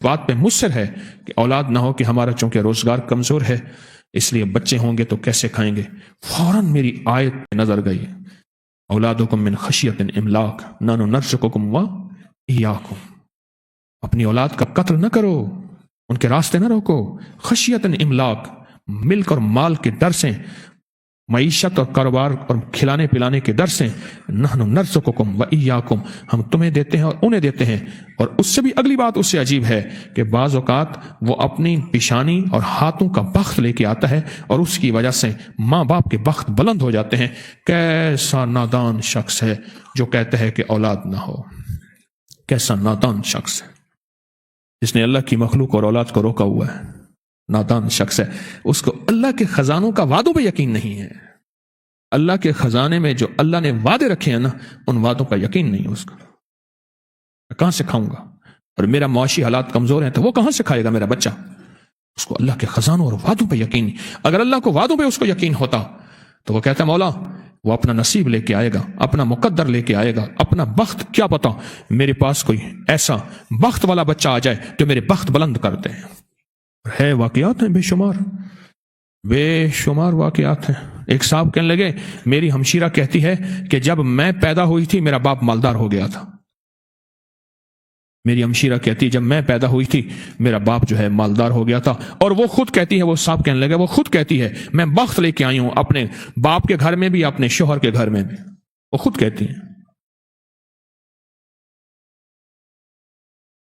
بات پہ مصر ہے کہ اولاد نہ ہو کہ ہمارا چونکہ روزگار کمزور ہے اس لیے بچے ہوں گے تو کیسے کھائیں گے. فوراً میری آیت پہ نظر گئی، اولادکم من خشیت املاق نحن نرزقکم وایاکم. اپنی اولاد کا قتل نہ کرو، ان کے راستے نہ روکو. خشیت املاق، ملک اور مال کے ڈر سے، معیشت اور کاروبار اور کھلانے پلانے کے ڈر سے. نحن نرزقکم وایاکم، ہم تمہیں دیتے ہیں اور انہیں دیتے ہیں. اور اس سے بھی اگلی بات اس سے عجیب ہے کہ بعض اوقات وہ اپنی پیشانی اور ہاتھوں کا بخت لے کے آتا ہے اور اس کی وجہ سے ماں باپ کے بخت بلند ہو جاتے ہیں. کیسا نادان شخص ہے جو کہتا ہے کہ اولاد نہ ہو. کیسا نادان شخص ہے جس نے اللہ کی مخلوق اور اولاد کو روکا ہوا ہے. نادان شخص ہے. اس کو اللہ کے خزانوں کا وعدوں پہ یقین نہیں ہے. اللہ کے خزانے میں جو اللہ نے وعدے رکھے ہیں نا، ان وعدوں کا یقین نہیں ہے اس کو. میں کہاں سے کھاؤں گا؟ اور میرا معاشی حالات کمزور ہیں تو وہ کہاں سے کھائے گا میرا بچہ؟ اس کو اللہ کے خزانوں اور وعدوں پہ یقین نہیں. اگر اللہ کو وعدوں پہ اس کو یقین ہوتا تو وہ کہتا مولا وہ اپنا نصیب لے کے آئے گا، اپنا مقدر لے کے آئے گا، اپنا بخت کیا پتا میرے پاس کوئی ایسا بخت والا بچہ آ جائے جو میرے بخت بلند کرتے ہیں. ہے واقعات ہیں بے شمار واقعات ہیں. ایک صاحب کہنے لگے میری ہمشیرہ کہتی ہے کہ جب میں پیدا ہوئی تھی میرا باپ مالدار ہو گیا تھا. میری ہمشیرہ کہتی ہے جب میں پیدا ہوئی تھی میرا باپ جو ہے مالدار ہو گیا تھا. اور وہ خود کہتی ہے، وہ صاحب کہنے لگے وہ خود کہتی ہے میں بخت لے کے آئی ہوں اپنے باپ کے گھر میں بھی اپنے شوہر کے گھر میں بھی. وہ خود کہتی ہیں.